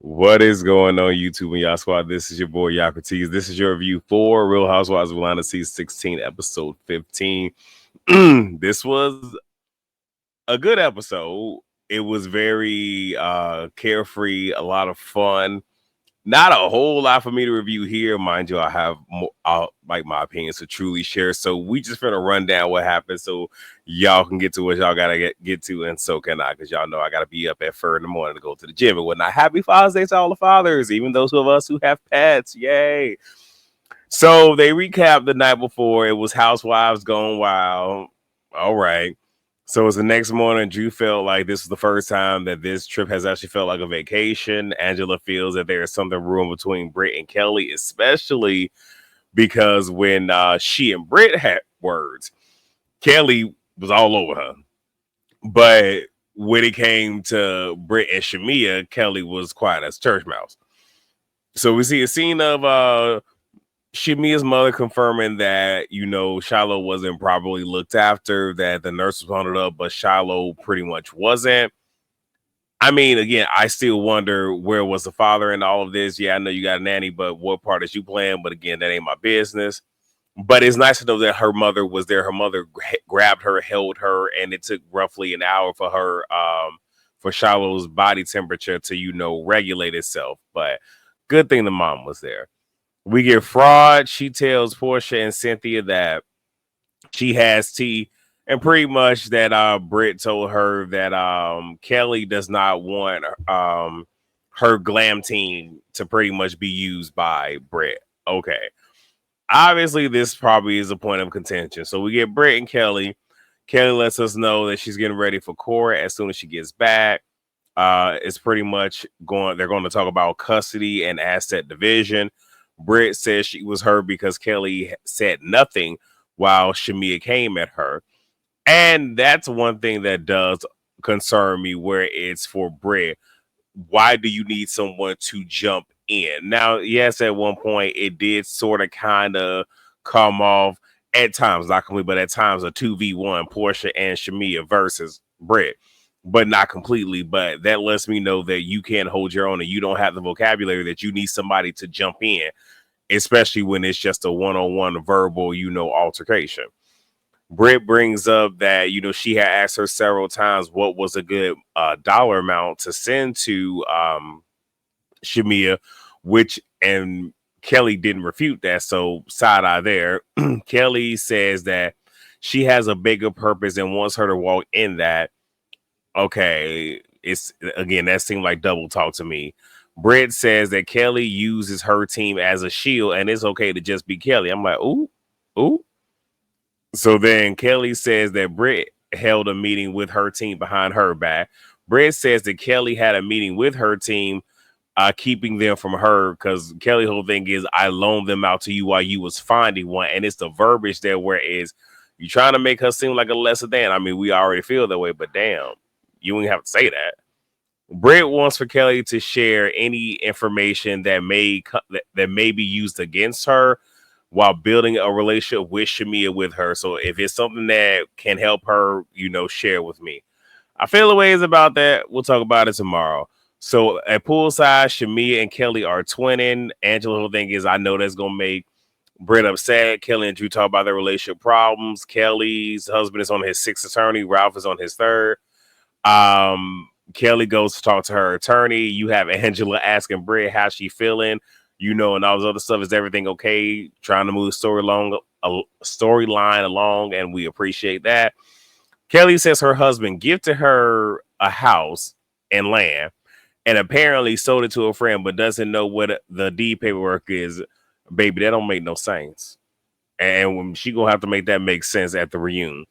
What is going on YouTube and y'all squad? This is your boy Socrates. This is your review for Real Housewives of Atlanta season 16, episode 15. This was a good episode. It was very carefree, a lot of fun. Not a whole lot for me to review here. Mind you, I have more, like my opinions to truly share. So we just gonna run down what happened so y'all can get to what y'all gotta get to, and so can I, because y'all know I gotta be up at 4 in the morning to go to the gym and whatnot. Happy Father's Day to all the fathers, even those of us who have pets. Yay. So they recapped the night before. It was Housewives Gone Wild. All right. So it was the next morning. Drew felt like this was the first time that this trip has actually felt like a vacation. Angela feels that there is something brewing between Britt and Kelly, especially because when she and Britt had words, Kelly was all over her. But when it came to Britt and Shamia, Kelly was quiet as church mouse. So we see a scene of Shamia's mother confirming that, Shiloh wasn't properly looked after, that the nurse was on it up, but Shiloh pretty much wasn't. I mean, again, I still wonder where was the father in all of this. Yeah, I know you got a nanny, but what part is you playing? But again, that ain't my business. But it's nice to know that her mother was there. Her mother grabbed her, held her, and it took roughly an hour for her, for Shiloh's body temperature to, regulate itself. But good thing the mom was there. We get fraud. She tells Portia and Cynthia that she has tea, and pretty much that Britt told her that Kelly does not want her glam team to pretty much be used by Britt. Okay. Obviously, this probably is a point of contention. So we get Britt and Kelly. Kelly lets us know that she's getting ready for court as soon as she gets back. It's pretty much they're going to talk about custody and asset division. Britt says she was hurt because Kelly said nothing while Shamia came at her. And that's one thing that does concern me, where it's for Britt. Why do you need someone to jump in? Now, yes, at one point it did sort of kind of come off at times, not completely, but at times a 2v1, Portia and Shamia versus Britt, but not completely. But that lets me know that you can't hold your own and you don't have the vocabulary, that you need somebody to jump in, especially when it's just a one-on-one verbal, altercation. Britt brings up that, she had asked her several times what was a good dollar amount to send to Shamia, and Kelly didn't refute that. So side eye there. Kelly says that she has a bigger purpose and wants her to walk in that. Okay, that seemed like double talk to me. Britt says that Kelly uses her team as a shield and it's okay to just be Kelly. I'm like, ooh. So then Kelly says that Britt held a meeting with her team behind her back. Britt says that Kelly had a meeting with her team, keeping them from her, because Kelly's whole thing is, I loaned them out to you while you was finding one. And it's the verbiage there where is you trying to make her seem like a lesser than. I mean, we already feel that way, but damn, you wouldn't have to say that. Britt wants for Kelly to share any information that may be used against her while building a relationship with Shamia with her. So if it's something that can help her, share with me. I feel the ways about that. We'll talk about it tomorrow. So at poolside, Shamia and Kelly are twinning. Angela's whole thing is, I know that's going to make Britt upset. Kelly and Drew talk about their relationship problems. Kelly's husband is on his 6th attorney. Ralph is on his 3rd. Kelly goes to talk to her attorney. You have Angela asking Britt how she feeling, and all this other stuff. Is everything okay? Trying to move storyline along, and we appreciate that. Kelly says her husband gifted her a house and land, and apparently sold it to a friend, but doesn't know what the deed paperwork is. Baby, that don't make no sense. And when she gonna have to make that make sense at the reunion.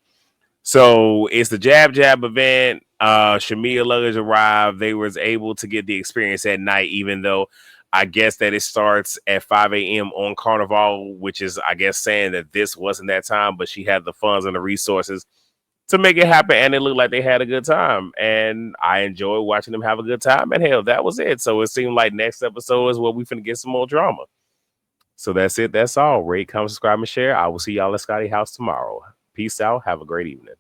So it's the Jab Jab event. Shamia luggage arrived. They was able to get the experience at night, even though I guess that it starts at 5 a.m. on Carnival, which is, I guess, saying that this wasn't that time, but she had the funds and the resources to make it happen, and it looked like they had a good time. And I enjoyed watching them have a good time. And hell, that was it. So it seemed like next episode is where we finna get some more drama. So that's it. That's all. Rate, comment, subscribe, and share. I will see y'all at Scotty House tomorrow. Peace out. Have a great evening.